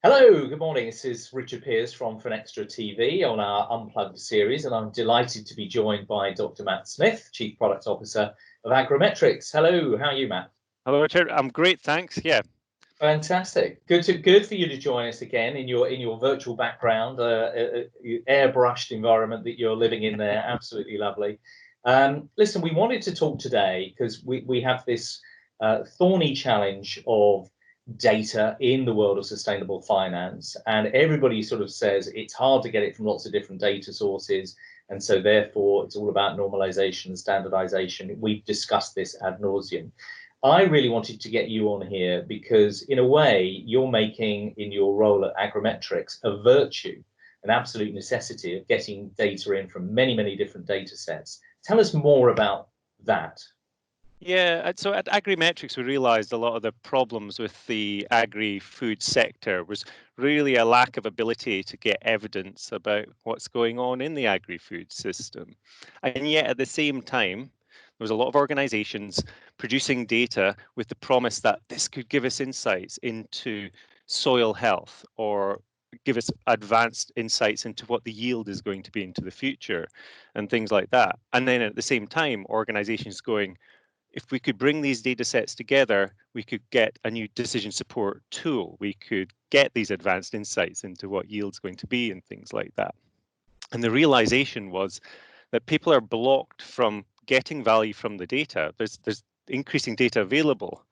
Hello, good morning. This is Richard Pearce from Finextra TV on our Unplugged series, and I'm delighted to be joined by Dr. Matt Smith, Chief Product Officer of Agrimetrics. Hello, how are you, Matt? Hello, Richard. I'm great, thanks. Yeah. Fantastic. Good for you to join us again in your virtual background, airbrushed environment that you're living in there. Absolutely lovely. Listen, we wanted to talk today because we have this thorny challenge of data in the world of sustainable finance, and everybody sort of says it's hard to get it from lots of different data sources, and so therefore it's all about normalization and standardization. We've discussed this ad nauseum. I really wanted to get you on here because in a way you're making, in your role at Agrimetrics, a virtue, an absolute necessity of getting data in from many different data sets. Tell us more about that. Yeah, so at Agrimetrics, we realized a lot of the problems with the agri-food sector was really a lack of ability to get evidence about what's going on in the agri-food system. And yet at the same time, there was a lot of organizations producing data with the promise that this could give us insights into soil health or give us advanced insights into what the yield is going to be into the future and things like that. And then at the same time, organizations going, if we could bring these data sets together, we could get a new decision support tool. We could get these advanced insights into what yield's going to be and things like that. And the realization was that people are blocked from getting value from the data. There's increasing data available,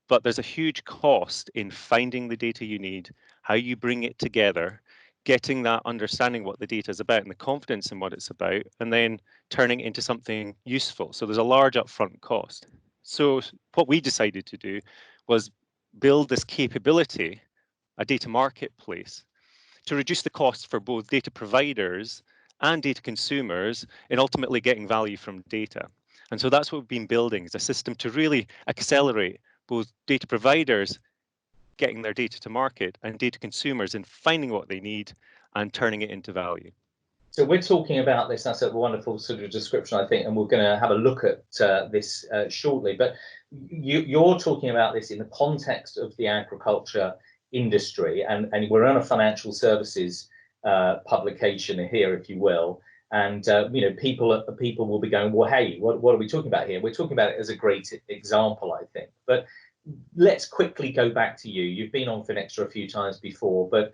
but there's a huge cost in finding the data you need, how you bring it together, getting that understanding what the data is about and the confidence in what it's about, and then turning it into something useful. So there's a large upfront cost. So what we decided to do was build this capability, a data marketplace, to reduce the costs for both data providers and data consumers in ultimately getting value from data. And so that's what we've been building, is a system to really accelerate both data providers getting their data to market and data consumers in finding what they need and turning it into value. So we're talking about this, that's a wonderful sort of description, I think, and we're going to have a look at this shortly. But you're talking about this in the context of the agriculture industry, and we're on a financial services publication here, if you will. And people will be going, well, hey, what are we talking about here? We're talking about it as a great example, I think. But let's quickly go back to you. You've been on Finextra a few times before, but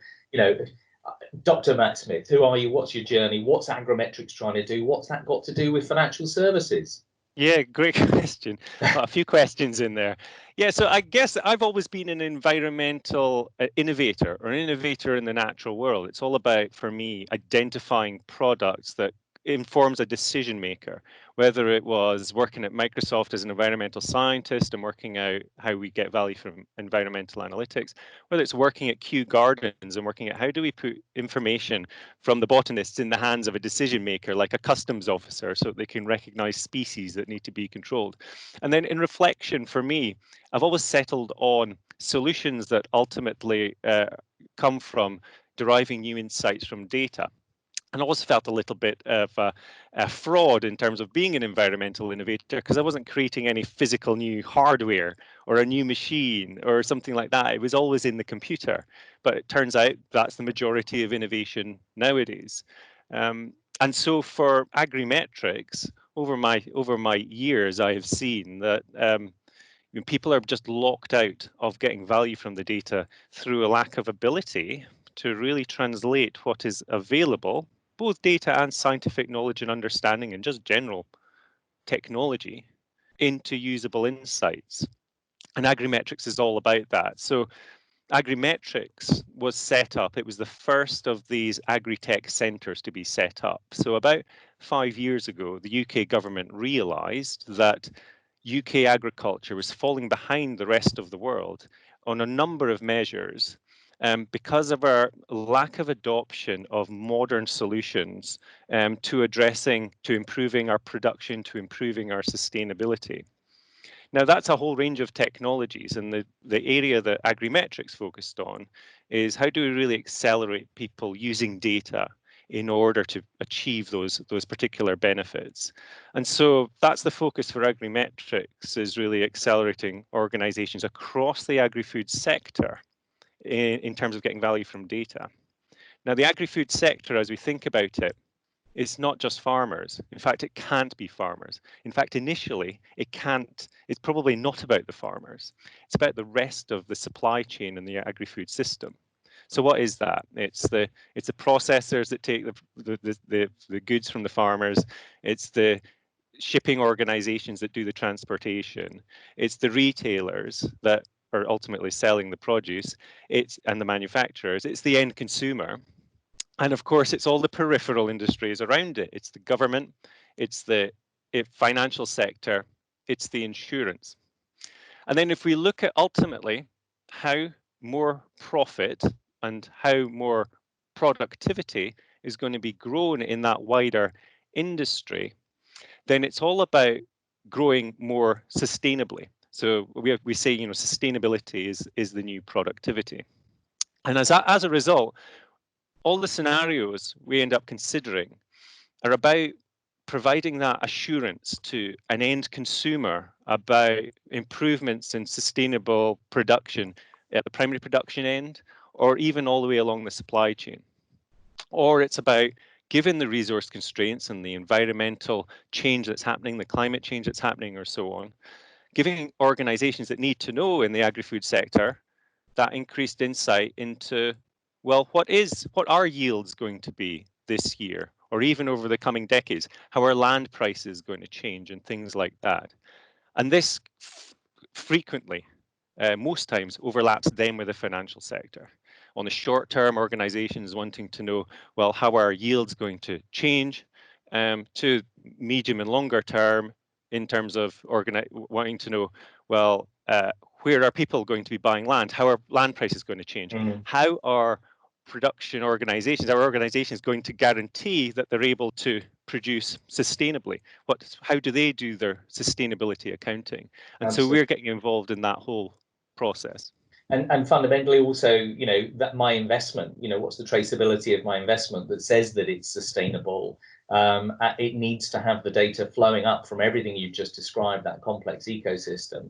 Dr. Matt Smith, who are you? What's your journey? What's Agrimetrics trying to do? What's that got to do with financial services? Yeah, great question. A few questions in there. Yeah, so I guess I've always been an environmental innovator or an innovator in the natural world. It's all about, for me, identifying products that informs a decision maker, whether it was working at Microsoft as an environmental scientist and working out how we get value from environmental analytics, whether it's working at Kew Gardens and working out how do we put information from the botanists in the hands of a decision maker like a customs officer so they can recognize species that need to be controlled. And then in reflection, for me, I've always settled on solutions that ultimately come from deriving new insights from data. And I always felt a little bit of a fraud in terms of being an environmental innovator because I wasn't creating any physical new hardware or a new machine or something like that. It was always in the computer. But it turns out that's the majority of innovation nowadays. And so for Agrimetrics, over my years, I have seen that people are just locked out of getting value from the data through a lack of ability to really translate what is available, both data and scientific knowledge and understanding and just general technology, into usable insights. And Agrimetrics is all about that. So Agrimetrics was set up, it was the first of these agri-tech centres to be set up. So about 5 years ago, the UK government realised that UK agriculture was falling behind the rest of the world on a number of measures because of our lack of adoption of modern solutions to improving our production, to improving our sustainability. Now, that's a whole range of technologies, and the area that Agrimetrics focused on is how do we really accelerate people using data in order to achieve those particular benefits. And so that's the focus for Agrimetrics, is really accelerating organizations across the agri-food sector in terms of getting value from data. Now, the agri-food sector, as we think about it, is not just farmers. In fact, it can't be farmers. In fact, initially, it's probably not about the farmers. It's about the rest of the supply chain in the agri-food system. So what is that? It's the processors that take the goods from the farmers. It's the shipping organizations that do the transportation. It's the retailers that are ultimately selling the produce. And the manufacturers. It's the end consumer. And of course, it's all the peripheral industries around it. It's the government, it's the financial sector, it's the insurance. And then if we look at ultimately how more profit and how more productivity is going to be grown in that wider industry, then it's all about growing more sustainably. So we say, you know, sustainability is the new productivity. And as a result, all the scenarios we end up considering are about providing that assurance to an end consumer about improvements in sustainable production at the primary production end, or even all the way along the supply chain. Or it's about, given the resource constraints and the environmental change that's happening, the climate change that's happening, or so on, giving organizations that need to know in the agri-food sector that increased insight into, well, what are yields going to be this year, or even over the coming decades? How are land prices going to change, and things like that? And this frequently, most times, overlaps then with the financial sector. On the short term, organizations wanting to know, well, how are yields going to change, to medium and longer term, in terms of wanting to know, well, where are people going to be buying land? How are land prices going to change? How are production organizations, our organizations, going to guarantee that they're able to produce sustainably? How do they do their sustainability accounting? And so we're getting involved in that whole process. And fundamentally also, you know, that my investment, you know, what's the traceability of my investment that says that it's sustainable? It needs to have the data flowing up from everything you've just described, that complex ecosystem,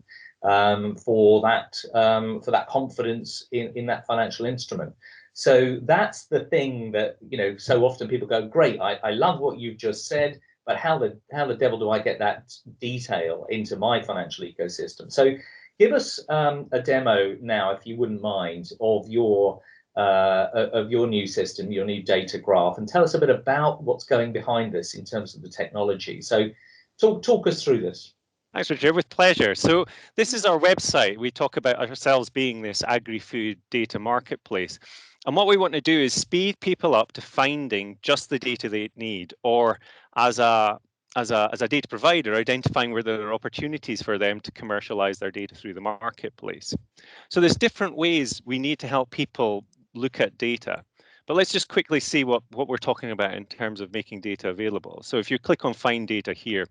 for that confidence in that financial instrument. So that's the thing that, you know, so often people go, great, I love what you've just said, but how the devil do I get that detail into my financial ecosystem? So give us a demo now, if you wouldn't mind, of your new system, your new data graph, and tell us a bit about what's going behind this in terms of the technology. So talk us through this. Thanks, Richard, with pleasure. So this is our website. We talk about ourselves being this agri-food data marketplace. And what we want to do is speed people up to finding just the data they need, or as a data provider, identifying where there are opportunities for them to commercialize their data through the marketplace. So there's different ways we need to help people look at data. But let's just quickly see what we're talking about in terms of making data available. So if you click on Find Data here,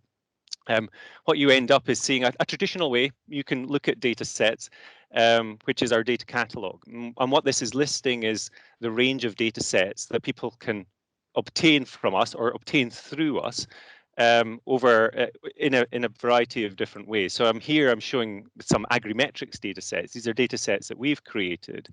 what you end up is seeing a traditional way you can look at data sets, which is our data catalog. And what this is listing is the range of data sets that people can obtain from us or obtain through us over in a variety of different ways. So I'm showing some Agrimetrics data sets. These are data sets that we've created.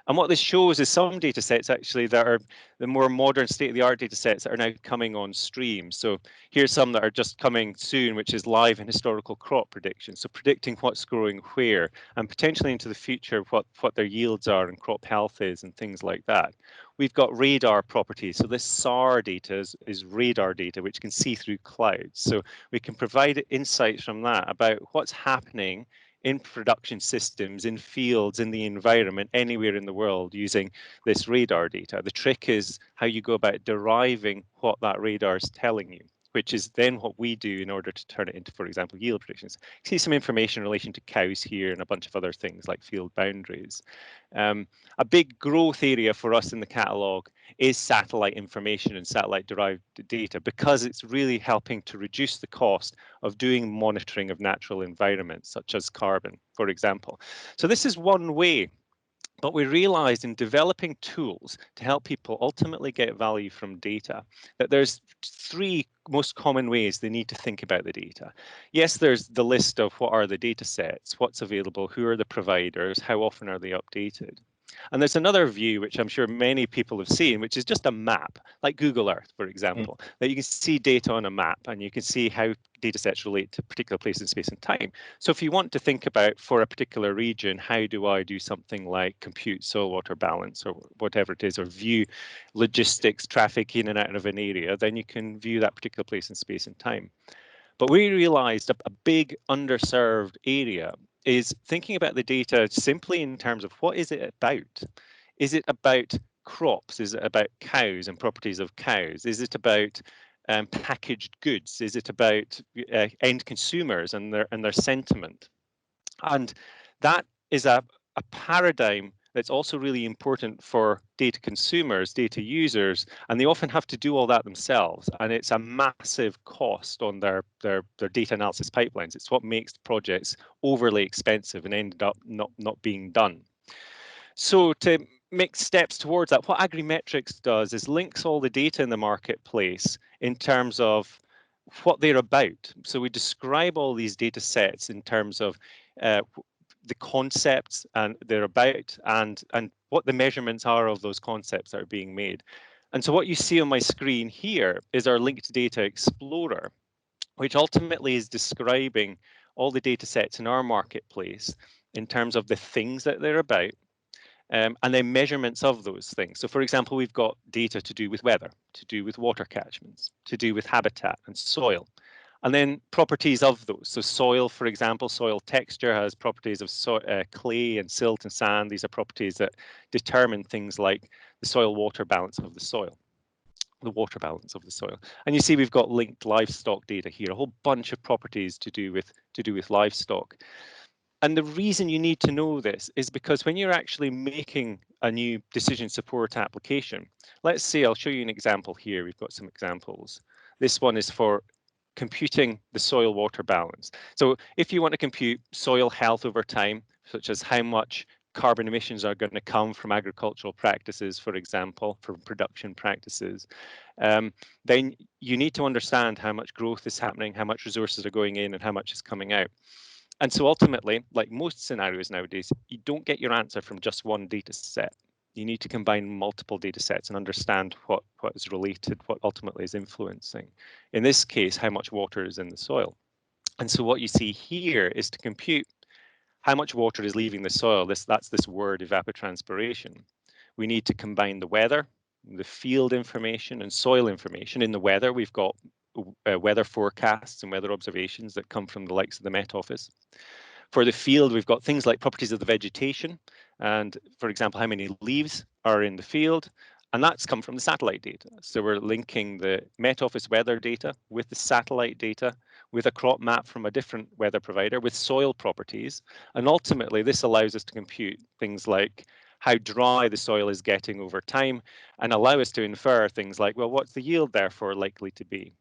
And what this shows is some data sets actually that are the more modern state-of-the-art data sets that are now coming on stream. So here's some that are just coming soon, which is live and historical crop prediction. So predicting what's growing where, and potentially into the future what their yields are and crop health is and things like that. We've got radar properties. So this SAR data is radar data, which can see through clouds. So we can provide insights from that about what's happening in production systems, in fields, in the environment, anywhere in the world using this radar data. The trick is how you go about deriving what that radar is telling you, which is then what we do in order to turn it into, for example, yield predictions. You see some information in relation to cows here and a bunch of other things like field boundaries. A big growth area for us in the catalogue is satellite information and satellite derived data, because it's really helping to reduce the cost of doing monitoring of natural environments, such as carbon, for example. So this is one way. But we realized in developing tools to help people ultimately get value from data that there's three most common ways they need to think about the data. Yes, there's the list of what are the data sets, what's available, who are the providers, how often are they updated. And there's another view, which I'm sure many people have seen, which is just a map, like Google Earth, for example, that you can see data on a map and you can see how data sets relate to particular places in space and time. So if you want to think about, for a particular region, how do I do something like compute soil water balance or whatever it is, or view logistics, traffic in and out of an area, then you can view that particular place in space and time. But we realized a big underserved area is thinking about the data simply in terms of what is it about? Is it about crops? Is it about cows and properties of cows? Is it about packaged goods? Is it about end consumers and their sentiment? And that is a paradigm that's also really important for data consumers, data users, and they often have to do all that themselves. And it's a massive cost on their data analysis pipelines. It's what makes projects overly expensive and ended up not being done. So to make steps towards that, what Agrimetrics does is links all the data in the marketplace in terms of what they're about. So we describe all these data sets in terms of the concepts and they're about and what the measurements are of those concepts that are being made. And so what you see on my screen here is our linked data explorer, which ultimately is describing all the data sets in our marketplace in terms of the things that they're about, and then measurements of those things. So for example, we've got data to do with weather, to do with water catchments, to do with habitat and soil, and then properties of those. So soil, for example, soil texture has properties of clay and silt and sand. These are properties that determine things like the soil water balance of the soil, the water balance of the soil. And you see we've got linked livestock data here, a whole bunch of properties to do with livestock. And the reason you need to know this is because when you're actually making a new decision support application, let's say, I'll show you an example here. We've got some examples. This one is for computing the soil water balance. So if you want to compute soil health over time, such as how much carbon emissions are going to come from agricultural practices, for example, from production practices, then you need to understand how much growth is happening, how much resources are going in and how much is coming out. And so ultimately, like most scenarios nowadays, you don't get your answer from just one data set. You need to combine multiple data sets and understand what is related, what ultimately is influencing. In this case, how much water is in the soil. And so what you see here is to compute how much water is leaving the soil. That's this word evapotranspiration. We need to combine the weather, the field information and soil information. In the weather, we've got weather forecasts and weather observations that come from the likes of the Met Office. For the field, we've got things like properties of the vegetation and, for example, how many leaves are in the field. And that's come from the satellite data. So we're linking the Met Office weather data with the satellite data, with a crop map from a different weather provider, with soil properties. And ultimately, this allows us to compute things like how dry the soil is getting over time and allow us to infer things like, well, what's the yield therefore likely to be?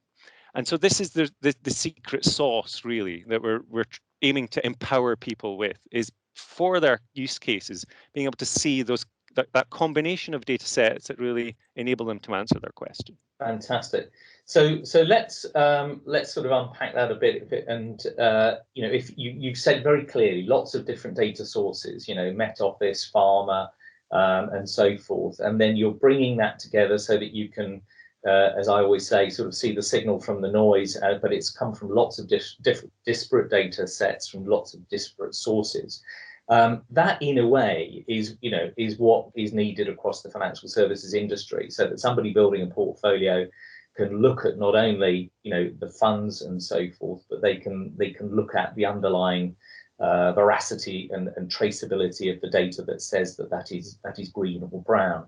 And so this is the secret sauce, really, that we're aiming to empower people with, is for their use cases, being able to see that combination of data sets that really enable them to answer their question. Fantastic. So let's sort of unpack that a bit, and if you've said very clearly lots of different data sources, Met Office, Farmer, and so forth, and then you're bringing that together so that you can, as I always say, sort of see the signal from the noise, but it's come from lots of disparate data sets from lots of disparate sources. That, in a way, is what is needed across the financial services industry, so that somebody building a portfolio can look at not only the funds and so forth, but they can look at the underlying veracity and traceability of the data that says that is green or brown.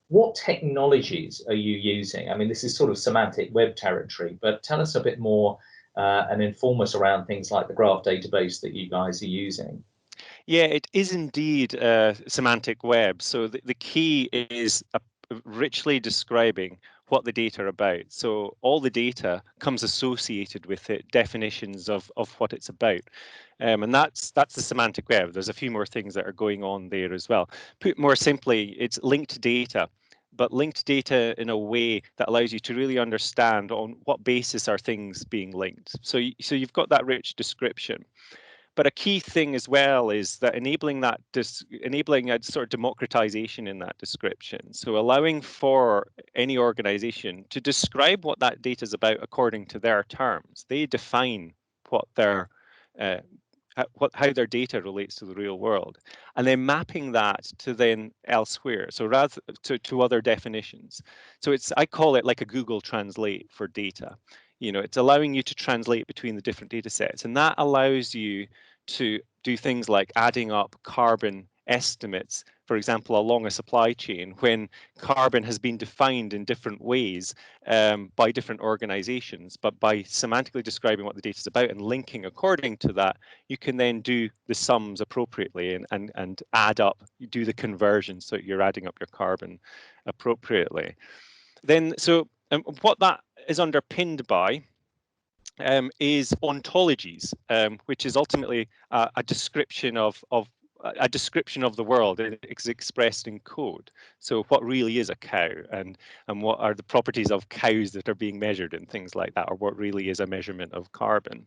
What technologies are you using? I mean, this is sort of semantic web territory, but tell us a bit more and inform us around things like the graph database that you guys are using. Yeah, it is indeed semantic web. So the key is richly describing what the data are about. So all the data comes associated with it, definitions of what it's about. And that's the semantic web. There's a few more things that are going on there as well. Put more simply, it's linked data, but linked data in a way that allows you to really understand on what basis are things being linked. So you've got that rich description. But a key thing as well is that enabling a sort of democratization in that description. So allowing for any organization to describe what that data is about according to their terms. They define what their how their data relates to the real world, and then mapping that to then elsewhere. So rather to other definitions. So I call it like a Google Translate for data. It's allowing you to translate between the different data sets, and that allows you to do things like adding up carbon estimates, for example, along a supply chain, when carbon has been defined in different ways by different organizations. But by semantically describing what the data is about and linking according to that, you can then do the sums appropriately and add up, you do the conversion so you're adding up your carbon appropriately. Then, so what that is underpinned by is ontologies, which is ultimately a description of the world. It's expressed in code. So what really is a cow, and what are the properties of cows that are being measured and things like that, or what really is a measurement of carbon.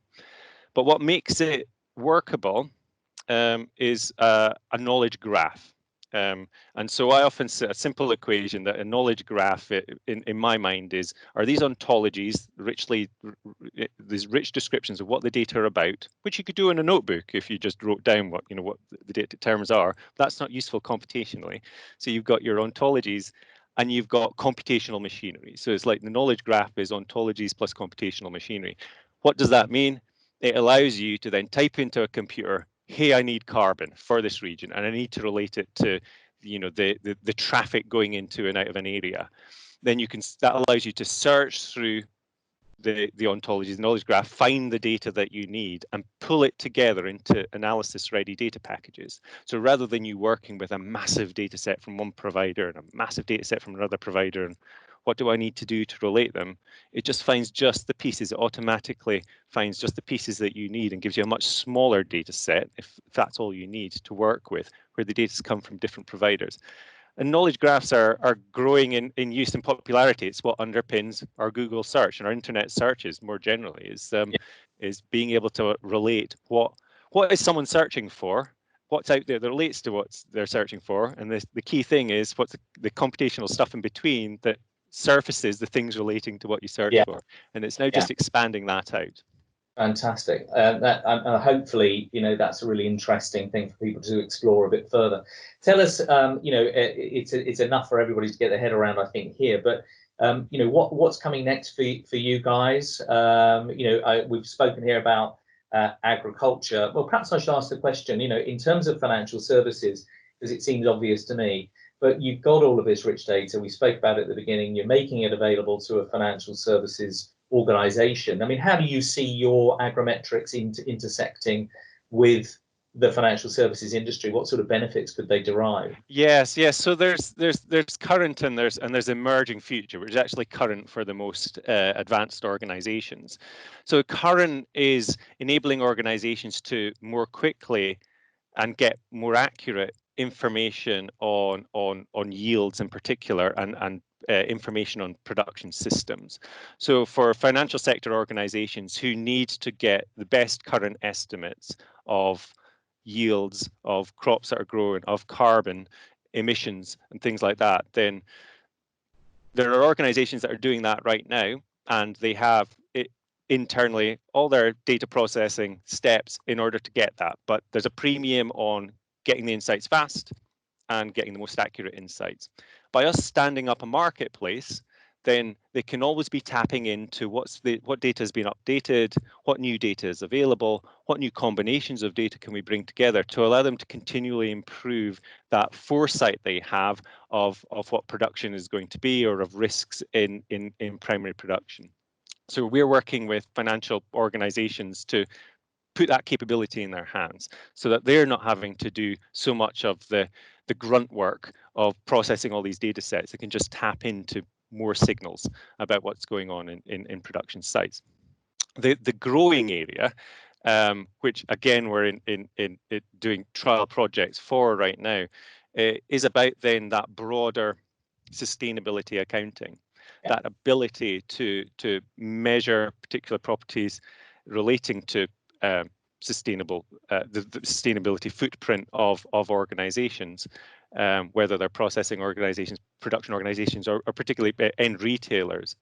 But what makes it workable is a knowledge graph. And so I often say a simple equation that a knowledge graph in my mind are these ontologies these rich descriptions of what the data are about, which you could do in a notebook if you just wrote down what the data terms are. That's not useful computationally. So you've got your ontologies and you've got computational machinery. So it's like the knowledge graph is ontologies plus computational machinery. What does that mean? It allows you to then type into a computer, hey, I need carbon for this region, and I need to relate it to the traffic going into and out of an area. Then that allows you to search through the ontologies, the knowledge graph, find the data that you need and pull it together into analysis ready data packages. So rather than you working with a massive data set from one provider and a massive data set from another provider, and what do I need to do to relate them, it just finds just the pieces. It automatically finds just the pieces that you need and gives you a much smaller data set, if that's all you need to work with, where the data's come from different providers. And knowledge graphs are growing in use and popularity. It's what underpins our Google search and our internet searches more generally, is being able to relate what is someone searching for, what's out there that relates to what they're searching for. And the key thing is what's the computational stuff in between that surfaces the things relating to what you search for. And it's now just expanding that out. Fantastic. Hopefully, that's a really interesting thing for people to explore a bit further. Tell us, it's enough for everybody to get their head around, I think, here. But what's coming next for you guys? We've spoken here about agriculture. Well, perhaps I should ask the question. In terms of financial services, because it seems obvious to me. But you've got all of this rich data. We spoke about it at the beginning. You're making it available to a financial services organization. I mean, how do you see your Agrimetrics intersecting with the financial services industry? What sort of benefits could they derive? Yes. So there's current and there's emerging future, which is actually current for the most advanced organizations. So current is enabling organizations to more quickly and get more accurate information on yields in particular, and information on production systems. So for financial sector organizations who need to get the best current estimates of yields of crops that are grown, of carbon emissions and things like that, then there are organizations that are doing that right now, and they have internally all their data processing steps in order to get that. But there's a premium on getting the insights fast and getting the most accurate insights. By us standing up a marketplace, then they can always be tapping into what data has been updated, what new data is available, what new combinations of data can we bring together to allow them to continually improve that foresight they have of what production is going to be, or of risks in primary production. So we're working with financial organizations to put that capability in their hands so that they're not having to do so much of the grunt work of processing all these data sets. They can just tap into more signals about what's going on in production sites. The growing area, which again we're in doing trial projects for right now, is about then that broader sustainability accounting, that ability to measure particular properties relating to sustainable, the sustainability footprint of organizations, whether they're processing organizations, production organizations, or particularly end retailers,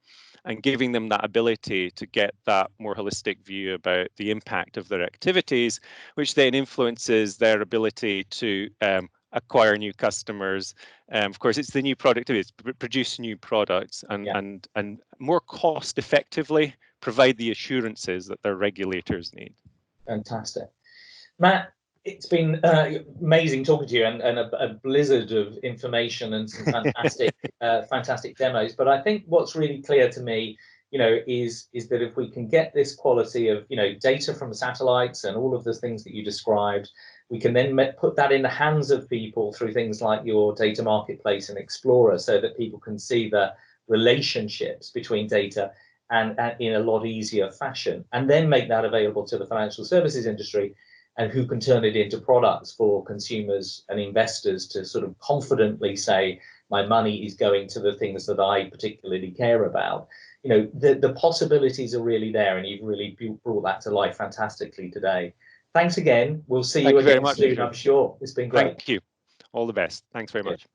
and giving them that ability to get that more holistic view about the impact of their activities, which then influences their ability to acquire new customers. Of course, it's the new productivity, it's produce new products, and more cost effectively provide the assurances that their regulators need. Fantastic. Matt, it's been amazing talking to you, and a blizzard of information and some fantastic fantastic demos. But I think what's really clear to me, is that if we can get this quality of data from satellites and all of the things that you described, we can then put that in the hands of people through things like your data marketplace and Explorer, so that people can see the relationships between data and in a lot easier fashion, and then make that available to the financial services industry, and who can turn it into products for consumers and investors to sort of confidently say, my money is going to the things that I particularly care about. The possibilities are really there, and you've really brought that to life fantastically today. Thanks again. We'll see you again soon, I'm sure. It's been great. Thank you. All the best. Thanks very much.